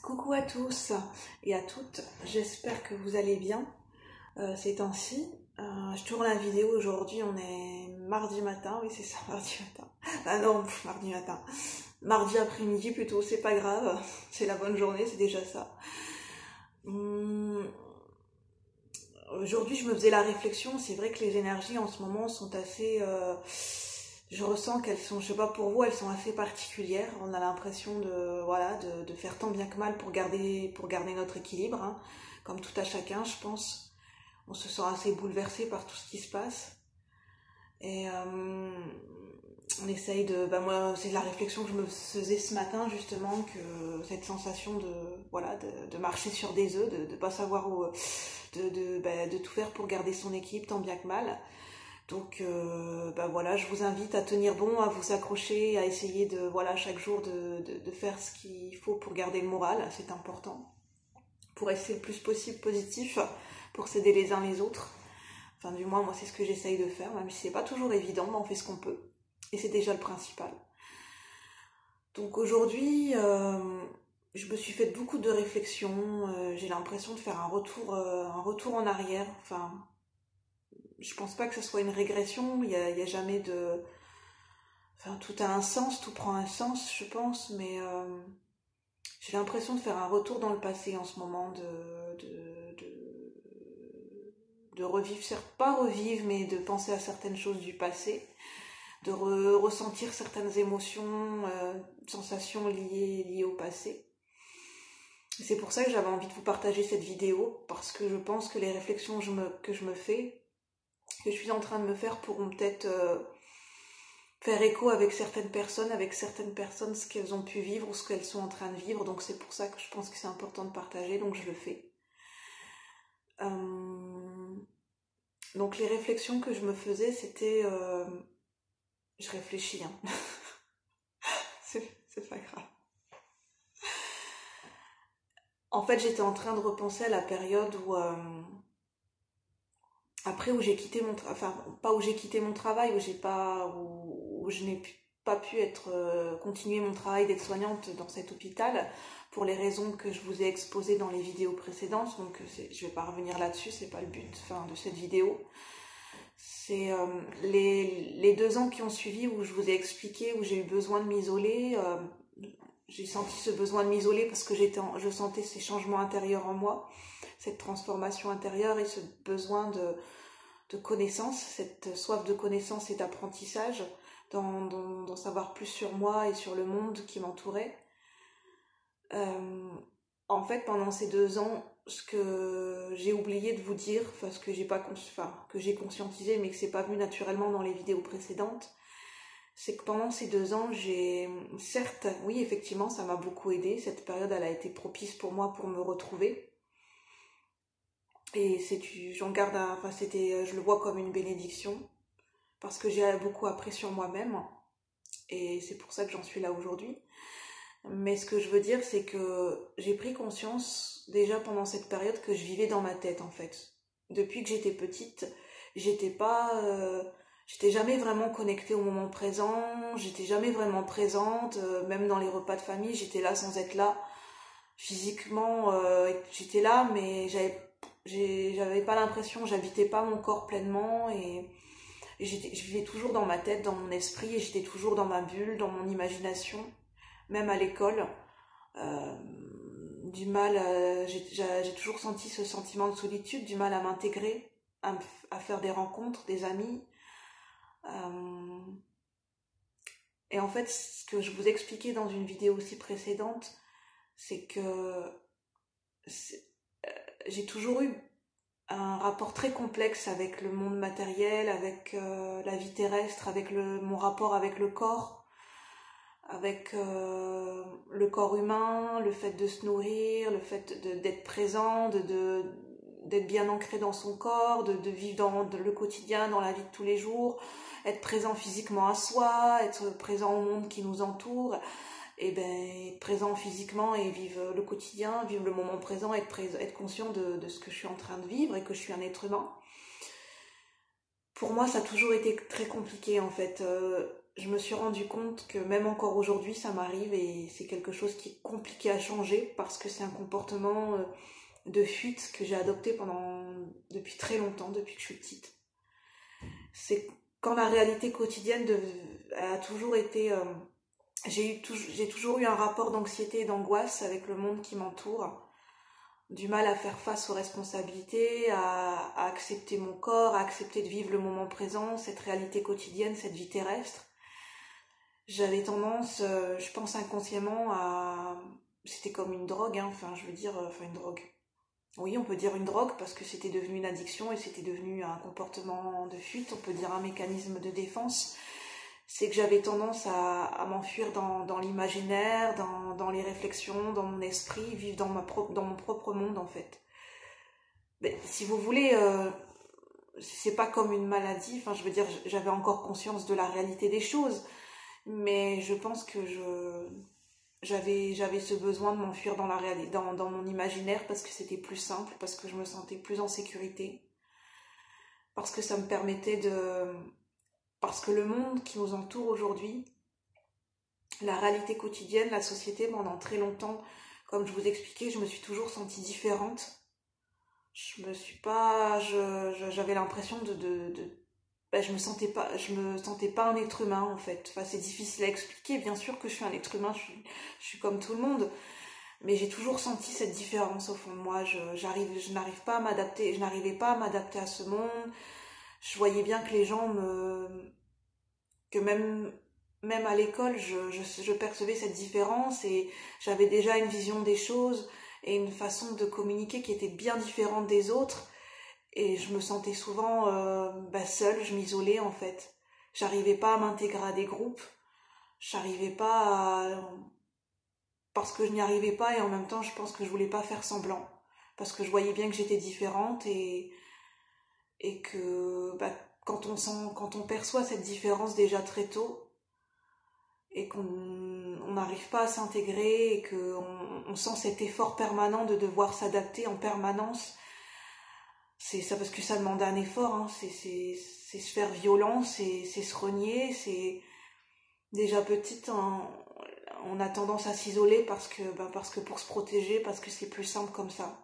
Coucou à tous et à toutes, j'espère que vous allez bien ces temps-ci. Je tourne la vidéo aujourd'hui, on est mardi matin, oui c'est ça, mardi matin. Ah non, mardi matin. Mardi après-midi plutôt, c'est pas grave, c'est la bonne journée, c'est déjà ça. Aujourd'hui je me faisais la réflexion, c'est vrai que les énergies en ce moment sont assez... je ressens qu'elles sont, je sais pas pour vous, elles sont assez particulières. On a l'impression de faire tant bien que mal pour garder notre équilibre, hein. Comme tout à chacun, je pense. On se sent assez bouleversé par tout ce qui se passe. Et on essaye de... moi, c'est la réflexion que je me faisais ce matin, justement, que cette sensation de marcher sur des œufs, de pas savoir où... de tout faire pour garder son équilibre tant bien que mal. Donc je vous invite à tenir bon, à vous accrocher, à essayer de chaque jour de faire ce qu'il faut pour garder le moral, c'est important, pour rester le plus possible positif, pour s'aider les uns les autres. Enfin du moins moi c'est ce que j'essaye de faire, même si c'est pas toujours évident, mais on fait ce qu'on peut. Et c'est déjà le principal. Donc aujourd'hui, je me suis fait beaucoup de réflexions, j'ai l'impression de faire un retour en arrière, enfin... Je pense pas que ce soit une régression, il y a jamais de... Enfin, tout a un sens, tout prend un sens, je pense, mais j'ai l'impression de faire un retour dans le passé en ce moment, de revivre, pas revivre, mais de penser à certaines choses du passé, de ressentir certaines émotions, sensations liées au passé. C'est pour ça que j'avais envie de vous partager cette vidéo, parce que je pense que les réflexions que je me fais, que je suis en train de me faire pourront peut-être faire écho avec certaines personnes ce qu'elles ont pu vivre ou ce qu'elles sont en train de vivre, donc c'est pour ça que je pense que c'est important de partager, donc je le fais. Donc les réflexions que je me faisais, c'était... je réfléchis, hein. c'est pas grave. En fait, j'étais en train de repenser à la période où... après où j'ai quitté mon travail, enfin pas où j'ai quitté mon travail, où je n'ai pas pu continuer mon travail d'aide-soignante dans cet hôpital pour les raisons que je vous ai exposées dans les vidéos précédentes, donc je vais pas revenir là-dessus, c'est pas le but de cette vidéo. C'est les 2 ans qui ont suivi où je vous ai expliqué, où j'ai eu besoin de m'isoler, j'ai senti ce besoin de m'isoler parce que je sentais ces changements intérieurs en moi, cette transformation intérieure et ce besoin de connaissance, cette soif de connaissance et d'apprentissage, d'en savoir plus sur moi et sur le monde qui m'entourait. En fait, pendant ces 2 ans, ce que j'ai oublié de vous dire, ce que j'ai conscientisé mais que c'est pas venu naturellement dans les vidéos précédentes, c'est que pendant ces 2 ans, certes, oui, effectivement, ça m'a beaucoup aidée. Cette période, elle a été propice pour moi pour me retrouver. Et je le vois comme une bénédiction, parce que j'ai beaucoup appris sur moi-même, et c'est pour ça que j'en suis là aujourd'hui. Mais ce que je veux dire, c'est que j'ai pris conscience, déjà pendant cette période, que je vivais dans ma tête, en fait. Depuis que j'étais petite, j'étais jamais vraiment connectée au moment présent, j'étais jamais vraiment présente, même dans les repas de famille, j'étais là sans être là. Physiquement, j'étais là, mais j'avais pas l'impression, j'habitais pas mon corps pleinement, et je vivais toujours dans ma tête, dans mon esprit, et j'étais toujours dans ma bulle, dans mon imagination. Même à l'école, j'ai toujours senti ce sentiment de solitude, du mal à m'intégrer, à faire des rencontres, des amis. Et en fait, ce que je vous expliquais dans une vidéo aussi précédente, c'est que j'ai toujours eu un rapport très complexe avec le monde matériel, avec la vie terrestre, avec mon rapport avec le corps, avec le corps humain, le fait de se nourrir, le fait d'être présent, d'être bien ancré dans son corps, de vivre dans le quotidien, dans la vie de tous les jours, être présent physiquement à soi, être présent au monde qui nous entoure, et être présent physiquement et vivre le quotidien, vivre le moment présent, être conscient de ce que je suis en train de vivre et que je suis un être humain. Pour moi, ça a toujours été très compliqué en fait. je me suis rendu compte que même encore aujourd'hui, ça m'arrive et c'est quelque chose qui est compliqué à changer parce que c'est un comportement de fuite que j'ai adopté depuis très longtemps, depuis que je suis petite. C'est quand la réalité quotidienne a toujours été... j'ai toujours eu un rapport d'anxiété et d'angoisse avec le monde qui m'entoure, du mal à faire face aux responsabilités, à accepter mon corps, à accepter de vivre le moment présent, cette réalité quotidienne, cette vie terrestre. J'avais tendance, je pense inconsciemment à... C'était comme une drogue, hein, enfin je veux dire, enfin une drogue. Oui, on peut dire une drogue parce que c'était devenu une addiction et c'était devenu un comportement de fuite, on peut dire un mécanisme de défense. C'est que j'avais tendance à m'enfuir dans l'imaginaire, dans les réflexions, dans mon esprit, vivre dans mon propre monde en fait. Mais, si vous voulez, c'est pas comme une maladie, enfin je veux dire, j'avais encore conscience de la réalité des choses, mais je pense que j'avais ce besoin de m'enfuir dans la réalité, dans mon imaginaire parce que c'était plus simple, parce que je me sentais plus en sécurité, parce que ça me permettait parce que le monde qui nous entoure aujourd'hui, la réalité quotidienne, la société, pendant très longtemps, comme je vous expliquais, je me suis toujours sentie différente. J'avais l'impression je me sentais pas un être humain en fait. Enfin, c'est difficile à expliquer. Bien sûr que je suis un être humain, je suis comme tout le monde, mais j'ai toujours senti cette différence au fond de moi. Je n'arrive pas à m'adapter, je n'arrivais pas à m'adapter à ce monde. Je voyais bien que que même à l'école, je percevais cette différence et j'avais déjà une vision des choses et une façon de communiquer qui était bien différente des autres. Et je me sentais souvent seule, je m'isolais en fait. J'arrivais pas à m'intégrer à des groupes, j'arrivais pas à... parce que je n'y arrivais pas et en même temps je pense que je voulais pas faire semblant. Parce que je voyais bien que j'étais différente et que quand on perçoit cette différence déjà très tôt et qu'on n'arrive pas à s'intégrer et qu'on sent cet effort permanent de devoir s'adapter en permanence, c'est ça parce que ça demande un effort, hein. C'est se faire violence, c'est se renier, c'est déjà petite, on a tendance à s'isoler parce que pour se protéger, parce que c'est plus simple comme ça.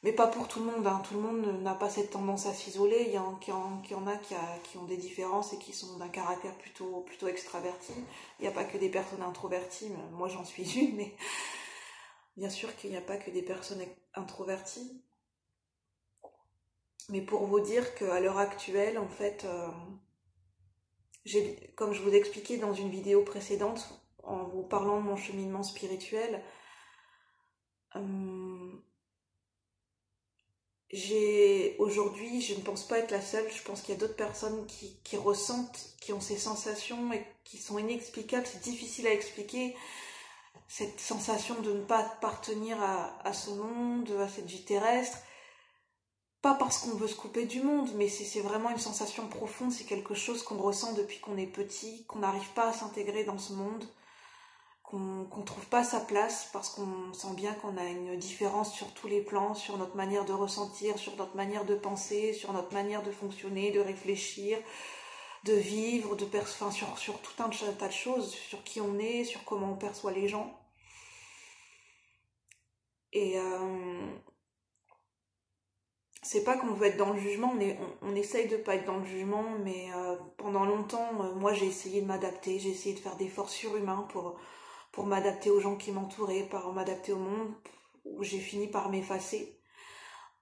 Mais pas pour tout le monde, hein. Tout le monde n'a pas cette tendance à s'isoler. Il y en a qui ont des différences et qui sont d'un caractère plutôt extraverti. Il n'y a pas que des personnes introverties, moi j'en suis une, mais bien sûr qu'il n'y a pas que des personnes introverties. Mais pour vous dire qu'à l'heure actuelle, en fait, comme je vous expliquais dans une vidéo précédente, en vous parlant de mon cheminement spirituel, aujourd'hui, je ne pense pas être la seule, je pense qu'il y a d'autres personnes qui ressentent, qui ont ces sensations et qui sont inexplicables, c'est difficile à expliquer, cette sensation de ne pas appartenir à ce monde, à cette vie terrestre, pas parce qu'on veut se couper du monde, mais c'est vraiment une sensation profonde, c'est quelque chose qu'on ressent depuis qu'on est petit, qu'on n'arrive pas à s'intégrer dans ce monde, qu'on trouve pas sa place parce qu'on sent bien qu'on a une différence sur tous les plans, sur notre manière de ressentir, sur notre manière de penser, sur notre manière de fonctionner, de réfléchir, de vivre, sur tout un tas de choses, sur qui on est, sur comment on perçoit les gens. Et c'est pas qu'on veut être dans le jugement, on essaye de pas être dans le jugement, mais pendant longtemps, moi j'ai essayé de m'adapter, j'ai essayé de faire des efforts surhumains pour m'adapter aux gens qui m'entouraient, pour m'adapter au monde, où j'ai fini par m'effacer.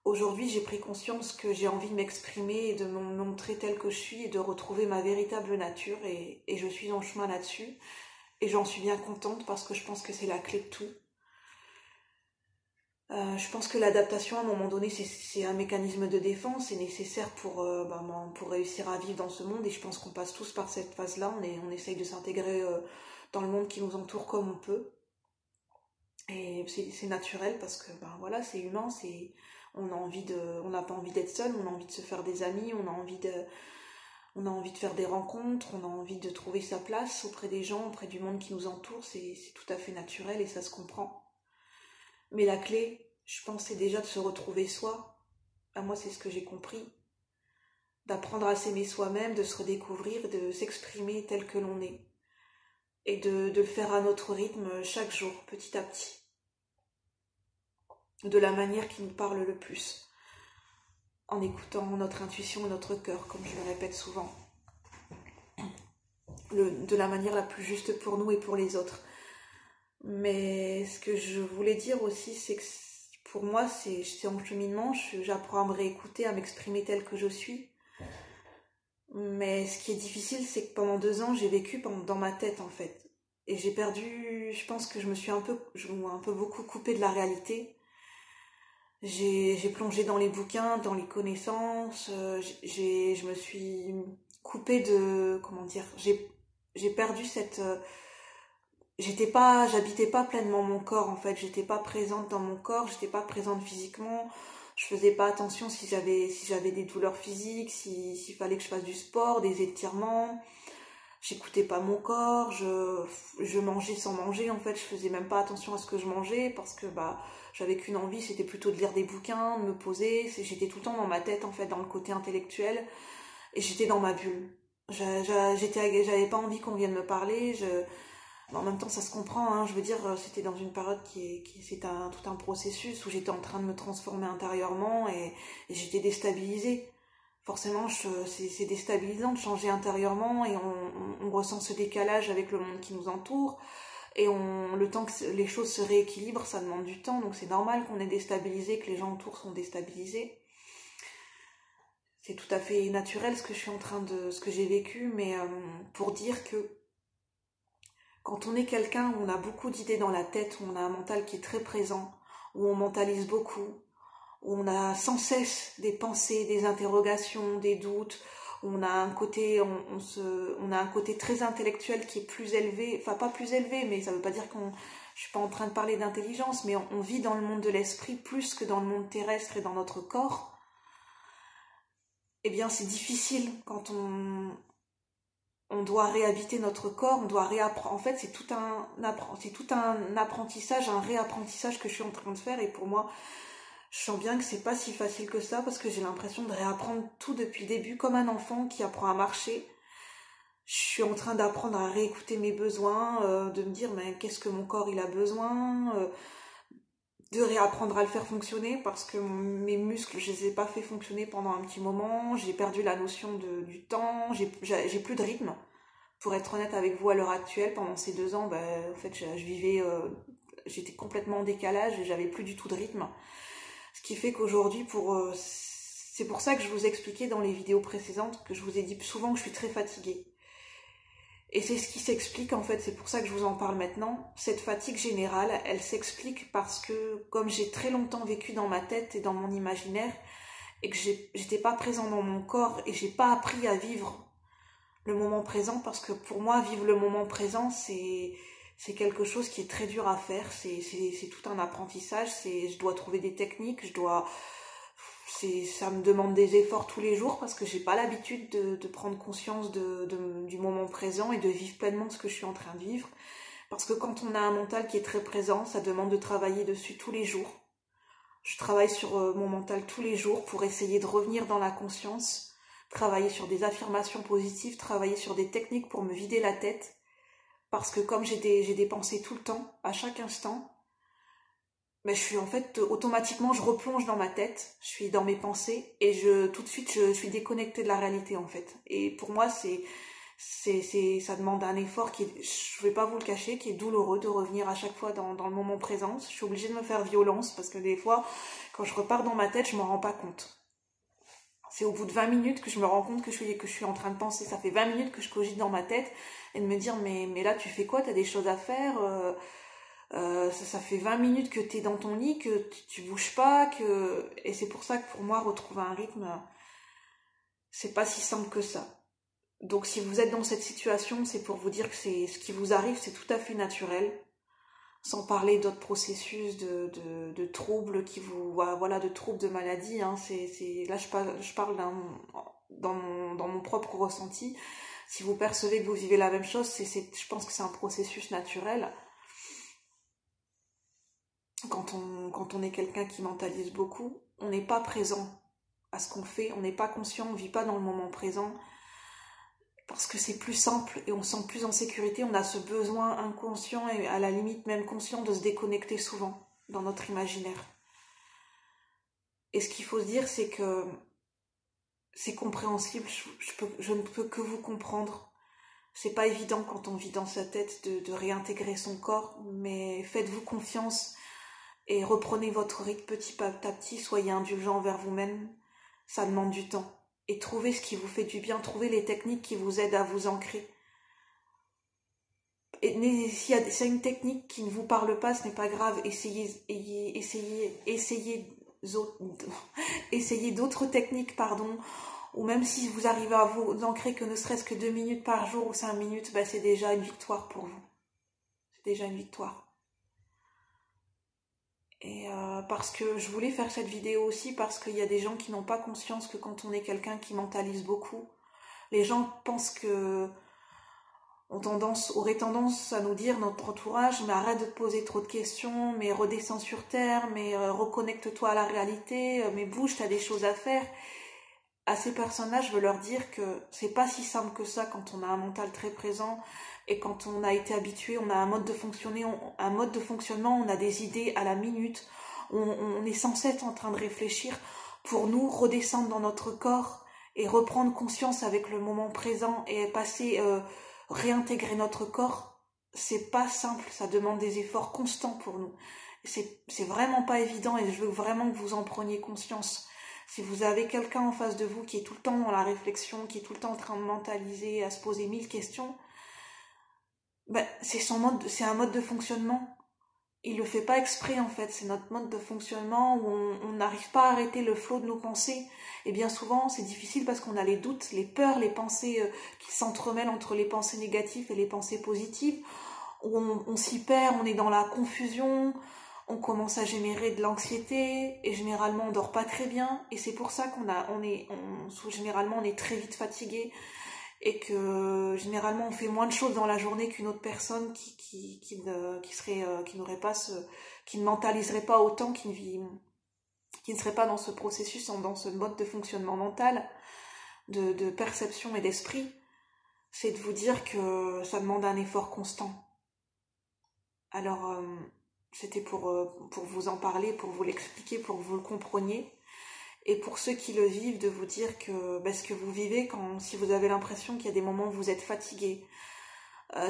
Aujourd'hui, j'ai pris conscience que j'ai envie de m'exprimer et de me montrer telle que je suis et de retrouver ma véritable nature et je suis en chemin là-dessus. Et j'en suis bien contente parce que je pense que c'est la clé de tout. Je pense que l'adaptation, à un moment donné, c'est un mécanisme de défense, c'est nécessaire pour réussir à vivre dans ce monde, et je pense qu'on passe tous par cette phase-là, on essaye de s'intégrer dans le monde qui nous entoure comme on peut, et c'est naturel parce que voilà, c'est humain, on n'a pas envie d'être seul, on a envie de se faire des amis, on a envie de faire des rencontres, on a envie de trouver sa place auprès des gens, auprès du monde qui nous entoure, c'est tout à fait naturel et ça se comprend. Mais la clé, je pense, c'est déjà de se retrouver soi. Moi, c'est ce que j'ai compris. d'apprendre à s'aimer soi-même, de se redécouvrir, de s'exprimer tel que l'on est. Et de le faire à notre rythme chaque jour, petit à petit. De la manière qui nous parle le plus. En écoutant notre intuition et notre cœur, comme je le répète souvent. De la manière la plus juste pour nous et pour les autres. Mais ce que je voulais dire aussi, c'est que pour moi, c'est en cheminement, j'apprends à me réécouter, à m'exprimer tel que je suis. Mais ce qui est difficile, c'est que pendant 2 ans, j'ai vécu dans ma tête, en fait. Et j'ai perdu, je pense que je me suis un peu beaucoup coupée de la réalité. J'ai plongé dans les bouquins, dans les connaissances, je me suis coupée de, comment dire, j'ai perdu cette... j'habitais pas pleinement mon corps, en fait, j'étais pas présente dans mon corps, j'étais pas présente physiquement, je faisais pas attention si j'avais des douleurs physiques, s'il fallait que je fasse du sport, des étirements, j'écoutais pas mon corps, je mangeais sans manger, en fait, je faisais même pas attention à ce que je mangeais, parce que, j'avais qu'une envie, c'était plutôt de lire des bouquins, de me poser, j'étais tout le temps dans ma tête, en fait, dans le côté intellectuel, et j'étais dans ma bulle. J'avais pas envie qu'on vienne me parler, en même temps, ça se comprend, hein, je veux dire, c'était dans une période c'est tout un processus où j'étais en train de me transformer intérieurement et j'étais déstabilisée. Forcément, c'est déstabilisant de changer intérieurement et on ressent ce décalage avec le monde qui nous entoure. Et le temps que les choses se rééquilibrent, ça demande du temps, donc c'est normal qu'on est déstabilisé, que les gens autour sont déstabilisés. C'est tout à fait naturel ce que j'ai vécu, mais pour dire que quand on est quelqu'un où on a beaucoup d'idées dans la tête, où on a un mental qui est très présent, où on mentalise beaucoup, où on a sans cesse des pensées, des interrogations, des doutes, où on a un côté, on a un côté très intellectuel qui est plus élevé, enfin pas plus élevé, mais ça veut pas dire je suis pas en train de parler d'intelligence, mais on vit dans le monde de l'esprit plus que dans le monde terrestre et dans notre corps. Eh bien, c'est difficile quand on doit réhabiter notre corps, on doit réapprendre. En fait, c'est tout un apprentissage, un réapprentissage que je suis en train de faire. Et pour moi, je sens bien que c'est pas si facile que ça parce que j'ai l'impression de réapprendre tout depuis le début, comme un enfant qui apprend à marcher. Je suis en train d'apprendre à réécouter mes besoins, de me dire mais qu'est-ce que mon corps il a besoin, de réapprendre à le faire fonctionner parce que mes muscles, je les ai pas fait fonctionner pendant un petit moment, j'ai perdu la notion du temps, j'ai plus de rythme. Pour être honnête avec vous, à l'heure actuelle, pendant ces 2 ans, en fait, je vivais, j'étais complètement en décalage et j'avais plus du tout de rythme. Ce qui fait qu'aujourd'hui, c'est pour ça que je vous expliquais dans les vidéos précédentes que je vous ai dit souvent que je suis très fatiguée. Et c'est ce qui s'explique, en fait, c'est pour ça que je vous en parle maintenant. Cette fatigue générale, elle s'explique parce que, comme j'ai très longtemps vécu dans ma tête et dans mon imaginaire, et que j'étais pas présent dans mon corps et j'ai pas appris à vivre le moment présent, parce que pour moi, vivre le moment présent, c'est quelque chose qui est très dur à faire, c'est tout un apprentissage, je dois trouver des techniques, ça me demande des efforts tous les jours parce que j'ai pas l'habitude de prendre conscience du moment présent et de vivre pleinement ce que je suis en train de vivre. Parce que quand on a un mental qui est très présent, ça demande de travailler dessus tous les jours. Je travaille sur mon mental tous les jours pour essayer de revenir dans la conscience, travailler sur des affirmations positives, travailler sur des techniques pour me vider la tête. Parce que comme j'ai des pensées tout le temps, à chaque instant, mais je suis en fait, automatiquement, je replonge dans ma tête, je suis dans mes pensées, et tout de suite, je suis déconnectée de la réalité, en fait. Et pour moi, ça demande un effort je vais pas vous le cacher, qui est douloureux de revenir à chaque fois dans le moment présent. Je suis obligée de me faire violence, parce que des fois, quand je repars dans ma tête, je m'en rends pas compte. C'est au bout de 20 minutes que je me rends compte que je suis en train de penser. Ça fait 20 minutes que je cogite dans ma tête, et de me dire, mais là, tu fais quoi? T'as des choses à faire? Ça fait 20 minutes que t'es dans ton lit, que tu bouges pas, et c'est pour ça que pour moi, retrouver un rythme, c'est pas si simple que ça. Donc si vous êtes dans cette situation, c'est pour vous dire que ce qui vous arrive, c'est tout à fait naturel, sans parler d'autres processus de troubles de troubles de maladie, hein. Là je parle dans mon propre ressenti. Si vous percevez que vous vivez la même chose, je pense que c'est un processus naturel. Quand on est quelqu'un qui mentalise beaucoup, on n'est pas présent à ce qu'on fait, on n'est pas conscient, on ne vit pas dans le moment présent, parce que c'est plus simple et on se sent plus en sécurité, on a ce besoin inconscient et à la limite même conscient de se déconnecter souvent dans notre imaginaire. Et ce qu'il faut se dire, c'est que c'est compréhensible, je ne peux que vous comprendre. C'est pas évident quand on vit dans sa tête de réintégrer son corps, mais faites-vous confiance et reprenez votre rythme petit à petit, soyez indulgent envers vous-même, ça demande du temps. Et trouvez ce qui vous fait du bien, trouvez les techniques qui vous aident à vous ancrer. Et s'il y a une technique qui ne vous parle pas, ce n'est pas grave, essayez d'autres techniques, pardon, ou même si vous arrivez à vous ancrer que ne serait-ce que 2 minutes par jour ou 5 minutes, bah c'est déjà une victoire pour vous. C'est déjà une victoire. Et parce que je voulais faire cette vidéo aussi parce qu'il y a des gens qui n'ont pas conscience que quand on est quelqu'un qui mentalise beaucoup, les gens pensent que auraient tendance à nous dire, notre entourage, mais arrête de te poser trop de questions, mais redescends sur terre, mais reconnecte-toi à la réalité, mais bouge, t'as des choses à faire. À ces personnes-là, je veux leur dire que c'est pas si simple que ça quand on a un mental très présent et quand on a été habitué, on a un mode de fonctionnement, on a des idées à la minute, on est sans cesse en train de réfléchir pour nous redescendre dans notre corps et reprendre conscience avec le moment présent et réintégrer notre corps. C'est pas simple, ça demande des efforts constants pour nous. C'est vraiment pas évident et je veux vraiment que vous en preniez conscience. Si vous avez quelqu'un en face de vous qui est tout le temps dans la réflexion, qui est tout le temps en train de mentaliser, à se poser 1000 questions, ben, c'est un mode de fonctionnement. Il le fait pas exprès en fait, c'est notre mode de fonctionnement où on n'arrive pas à arrêter le flot de nos pensées. Et bien souvent, c'est difficile parce qu'on a les doutes, les peurs, les pensées qui s'entremêlent entre les pensées négatives et les pensées positives. Où on s'y perd, on est dans la confusion, on commence à générer de l'anxiété et généralement on dort pas très bien et c'est pour ça généralement on est très vite fatigué et que généralement on fait moins de choses dans la journée qu'une autre personne qui ne mentaliserait pas autant, qui ne serait pas dans ce processus, dans ce mode de fonctionnement mental, de perception et d'esprit. C'est de vous dire que ça demande un effort constant. Alors c'était pour vous en parler, pour vous l'expliquer, pour que vous le compreniez. Et pour ceux qui le vivent, de vous dire que ce que vous vivez, si vous avez l'impression qu'il y a des moments où vous êtes fatigué,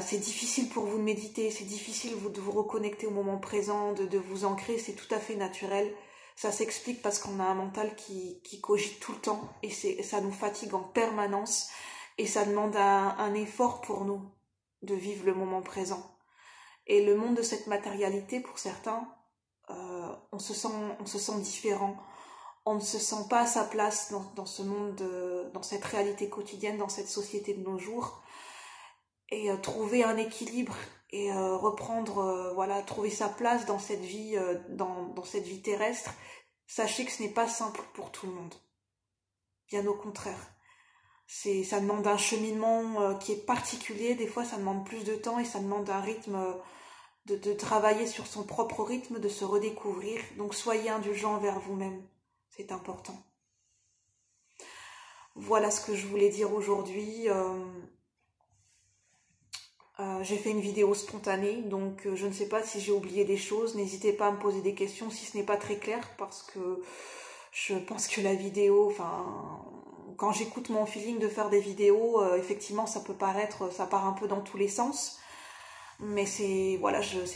c'est difficile pour vous de méditer, c'est difficile de vous reconnecter au moment présent, de vous ancrer, c'est tout à fait naturel. Ça s'explique parce qu'on a un mental qui cogite tout le temps et ça nous fatigue en permanence et ça demande un effort pour nous de vivre le moment présent. Et le monde de cette matérialité, pour certains, on se sent différent. On ne se sent pas à sa place dans ce monde, dans cette réalité quotidienne, dans cette société de nos jours. Et trouver un équilibre et trouver sa place dans cette vie, dans cette vie terrestre. Sachez que ce n'est pas simple pour tout le monde. Bien au contraire. Ça demande un cheminement qui est particulier. Des fois, ça demande plus de temps et ça demande un rythme de travailler sur son propre rythme, de se redécouvrir. Donc soyez indulgents envers vous-même, c'est important. Voilà ce que je voulais dire aujourd'hui. J'ai fait une vidéo spontanée, donc je ne sais pas si j'ai oublié des choses. N'hésitez pas à me poser des questions si ce n'est pas très clair, parce que je pense que la vidéo, quand j'écoute mon feeling de faire des vidéos, effectivement ça part un peu dans tous les sens. Mais c'est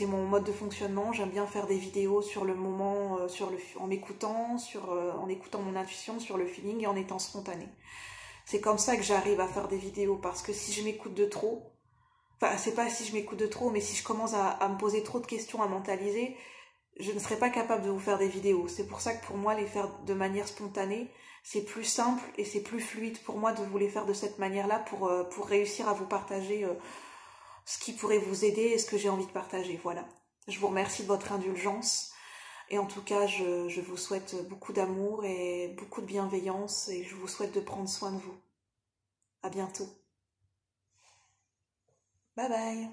mon mode de fonctionnement. J'aime bien faire des vidéos sur le moment, en m'écoutant, en écoutant mon intuition, sur le feeling et en étant spontanée. C'est comme ça que j'arrive à faire des vidéos, parce que si je m'écoute de trop, c'est pas si je m'écoute de trop, mais si je commence à me poser trop de questions, à mentaliser, je ne serai pas capable de vous faire des vidéos. C'est pour ça que pour moi, les faire de manière spontanée, c'est plus simple et c'est plus fluide pour moi de vous les faire de cette manière-là pour réussir à vous partager ce qui pourrait vous aider et ce que j'ai envie de partager. Voilà. Je vous remercie de votre indulgence et en tout cas, je vous souhaite beaucoup d'amour et beaucoup de bienveillance et je vous souhaite de prendre soin de vous. À bientôt. Bye bye.